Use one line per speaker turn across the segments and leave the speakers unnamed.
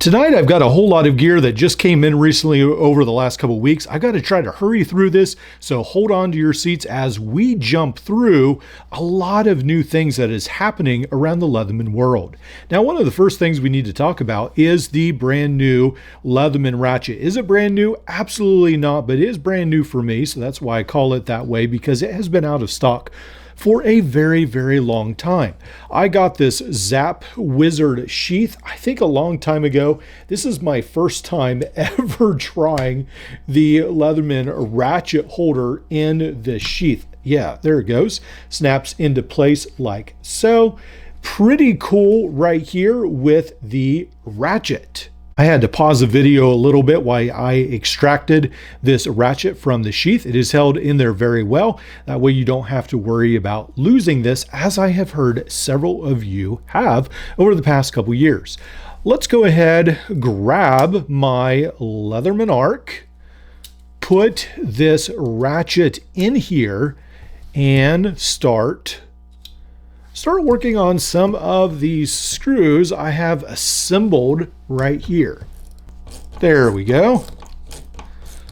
Tonight, I've got a whole lot of gear that just came in recently over the last couple of weeks. I've got to try to hurry through this, so hold on to your seats as we jump through a lot of new things that is happening around the Leatherman world. Now, one of the first things we need to talk about is the brand new Leatherman ratchet. Is it brand new? Absolutely not, but it is brand new for me, so that's why I call it that way, because it has been out of stock for a very, very long time. I got this Zap Wizard sheath, I think a long time ago. This is my first time ever trying the Leatherman ratchet holder in the sheath. Yeah, there it goes. Snaps into place like so. Pretty cool right here with the ratchet. I had to pause the video a little bit while I extracted this ratchet from the sheath. It is held in there very well. That way you don't have to worry about losing this, as I have heard several of you have over the past couple years. Let's go ahead, grab my Leatherman arc, put this ratchet in here, and start working on some of these screws I have assembled right here. There we go.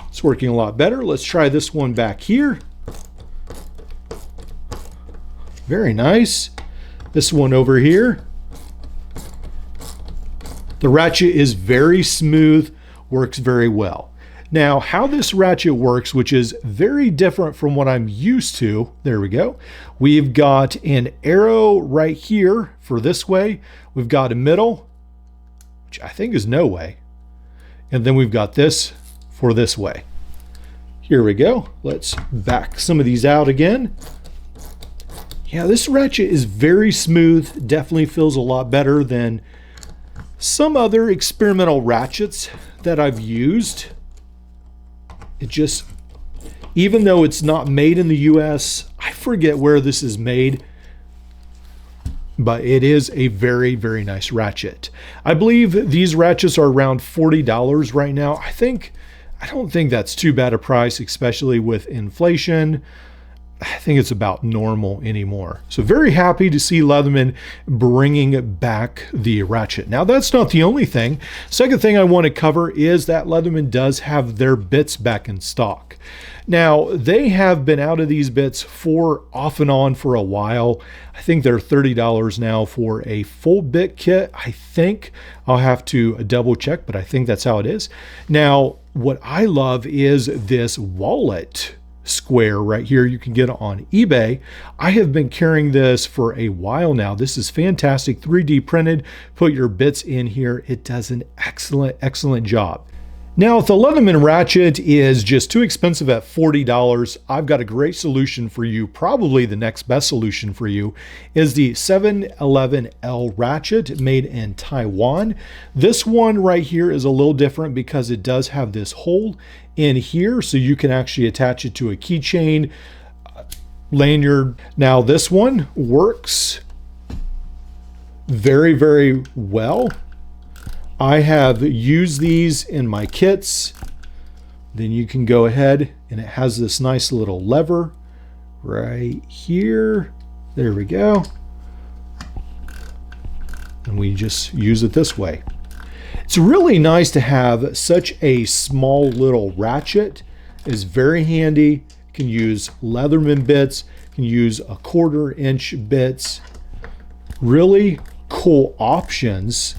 It's working a lot better. Let's try this one back here. Very nice. This one over here. The ratchet is very smooth, works very well. Now, how this ratchet works, which is very different from what I'm used to, there we go. We've got an arrow right here for this way. We've got a middle, which I think is no way. And then we've got this for this way. Here we go. Let's back some of these out again. Yeah, this ratchet is very smooth. Definitely feels a lot better than some other experimental ratchets that I've used. It just, even though it's not made in the US, I forget where this is made, but it is a very, very nice ratchet. I believe these ratchets are around $40 right now. I don't think that's too bad a price, especially with inflation. I think it's about normal anymore. So very happy to see Leatherman bringing back the ratchet. Now, that's not the only thing. Second thing I want to cover is that Leatherman does have their bits back in stock. Now, they have been out of these bits for off and on for a while. I think they're $30 now for a full bit kit. I think I'll have to double check, but I think that's how it is. Now, what I love is this wallet square right here. You can get it on eBay. I have been carrying this for a while now. This is fantastic, 3D printed. Put your bits in here. It does an excellent job. Now, if the Leatherman ratchet is just too expensive at $40, I've got a great solution for you. Probably the next best solution for you is the 711L ratchet made in Taiwan. This one right here is a little different because it does have this hole in here, so you can actually attach it to a keychain, lanyard. Now, this one works very, very well. I have used these in my kits. Then you can go ahead, and it has this nice little lever right here. There we go. And we just use it this way. It's really nice to have such a small little ratchet. It's very handy. You can use Leatherman bits, you can use a 1/4 inch bits. Really cool options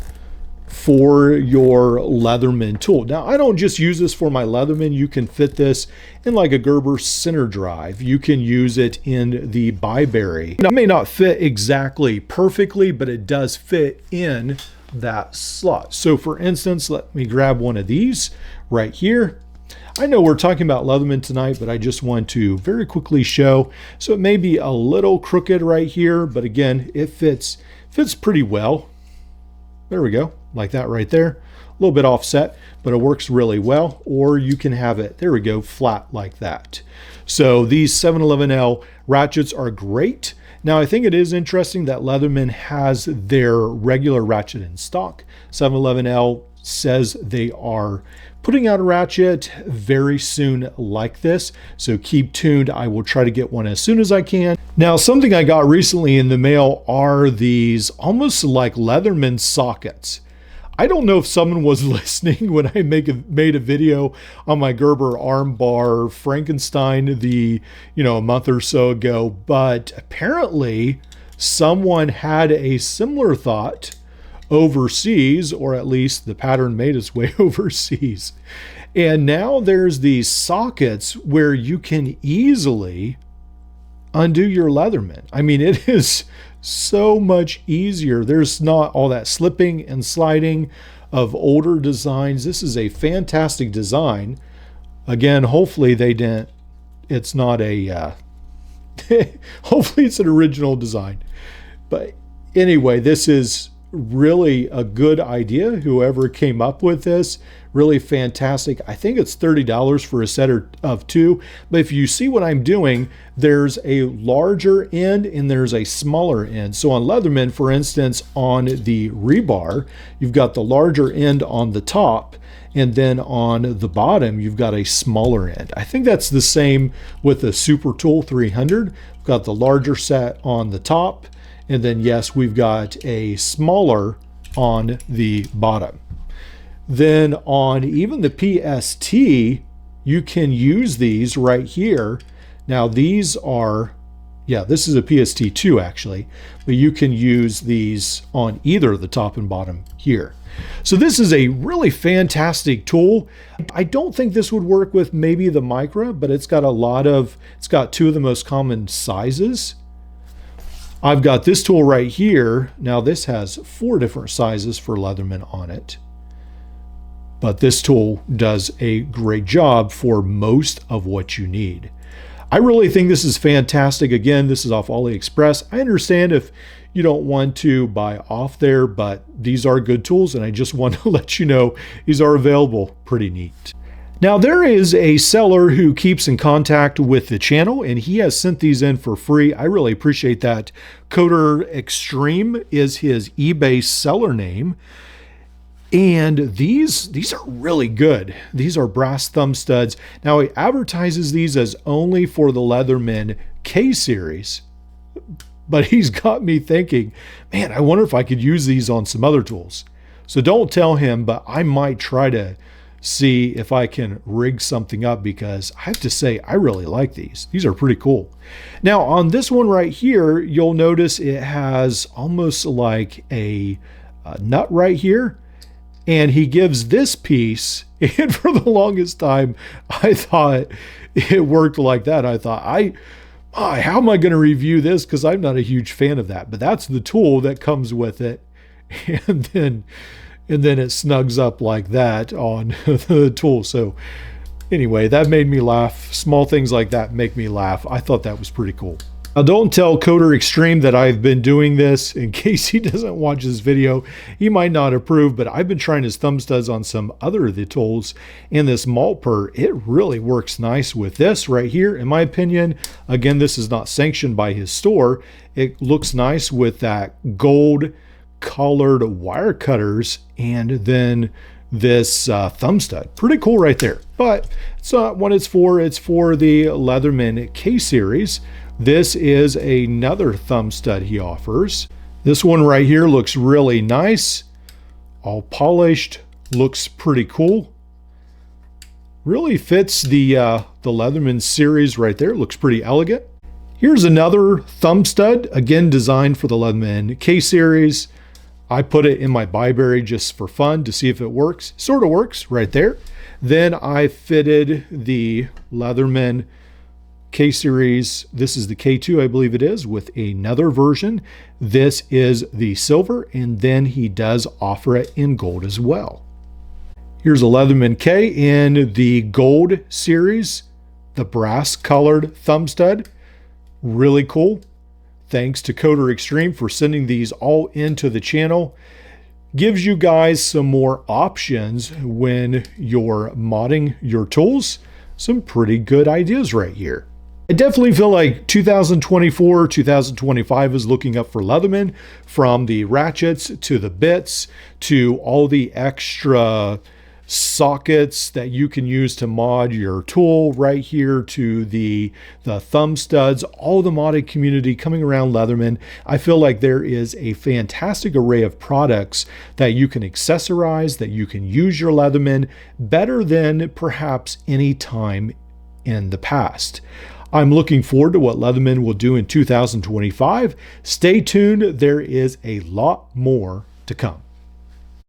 for your Leatherman tool. Now, I don't just use this for my Leatherman. You can fit this in like a Gerber center drive. You can use it in the Byberry. Now, it may not fit exactly perfectly, but it does fit in that slot. So for instance, let me grab one of these right here. I know we're talking about Leatherman tonight, but I just want to very quickly show. So it may be a little crooked right here, but again, it fits pretty well. There we go, like that right there. A little bit offset, but it works really well. Or you can have it, there we go, flat like that. So these 711L ratchets are great. Now, I think it is interesting that Leatherman has their regular ratchet in stock. 711L says they are putting out a ratchet very soon like this, so keep tuned. I will try to get one as soon as I can. Now, something I got recently in the mail are these almost like Leatherman sockets. I don't know if someone was listening when I made a video on my Gerber arm bar Frankenstein a month or so ago, but apparently someone had a similar thought overseas, or at least the pattern made its way overseas. And now there's these sockets where you can easily undo your Leatherman. I mean, it is so much easier. There's not all that slipping and sliding of older designs. This is a fantastic design. Again, hopefully it's not a, hopefully it's an original design. But anyway, this is really a good idea. Whoever came up with this, really fantastic. I think it's $30 for a set of two. But if you see what I'm doing, there's a larger end and there's a smaller end. So on Leatherman, for instance, on the rebar, you've got the larger end on the top, and then on the bottom, you've got a smaller end. I think that's the same with the Super Tool 300. We've got the larger set on the top, and then yes, we've got a smaller on the bottom. Then on even the PST, you can use these right here. Now these are, this is a PST2 actually, but you can use these on either the top and bottom here. So this is a really fantastic tool. I don't think this would work with maybe the Micra, but it's got two of the most common sizes. I've got this tool right here. Now this has 4 different sizes for Leatherman on it. But this tool does a great job for most of what you need. I really think this is fantastic. Again, this is off AliExpress. I understand if you don't want to buy off there, but these are good tools, and I just want to let you know these are available. Pretty neat. Now, there is a seller who keeps in contact with the channel, and he has sent these in for free. I really appreciate that. Coder Extreme is his eBay seller name. And these are really good. These are brass thumb studs. Now, he advertises these as only for the Leatherman K series, but he's got me thinking, man, I wonder if I could use these on some other tools. So don't tell him, but I might try to see if I can rig something up, because I have to say, I really like these. These are pretty cool. Now, on this one right here, you'll notice it has almost like a nut right here. And he gives this piece, and for the longest time, I thought it worked like that. I thought, how am I going to review this? Because I'm not a huge fan of that. But that's the tool that comes with it. And then it snugs up like that on the tool. So anyway, that made me laugh. Small things like that make me laugh. I thought that was pretty cool. Now, don't tell Coder Extreme that I've been doing this. In case he doesn't watch this video, he might not approve, but I've been trying his thumb studs on some other of the tools, and this Maltper, it really works nice with this right here, in my opinion. Again, this is not sanctioned by his store. It looks nice with that gold colored wire cutters, and then this thumb stud. Pretty cool right there. But it's not what it's for. It's for the Leatherman K series. This is another thumb stud he offers. This one right here looks really nice. All polished, looks pretty cool. Really fits the Leatherman series right there. Looks pretty elegant. Here's another thumb stud, again designed for the Leatherman K series. I put it in my Byberry just for fun to see if it works. Sort of works right there. Then I fitted the Leatherman K-Series, this is the K2, I believe it is, with another version. This is the silver, and then he does offer it in gold as well. Here's a Leatherman K in the gold series, the brass colored thumb stud. Really cool. Thanks to Coder Extreme for sending these all into the channel. Gives you guys some more options when you're modding your tools. Some pretty good ideas right here. I definitely feel like 2024, 2025 is looking up for Leatherman, from the ratchets to the bits to all the extra sockets that you can use to mod your tool right here to the thumb studs, all the modded community coming around Leatherman. I feel like there is a fantastic array of products that you can accessorize, that you can use your Leatherman better than perhaps any time in the past. I'm looking forward to what Leatherman will do in 2025. Stay tuned. There is a lot more to come.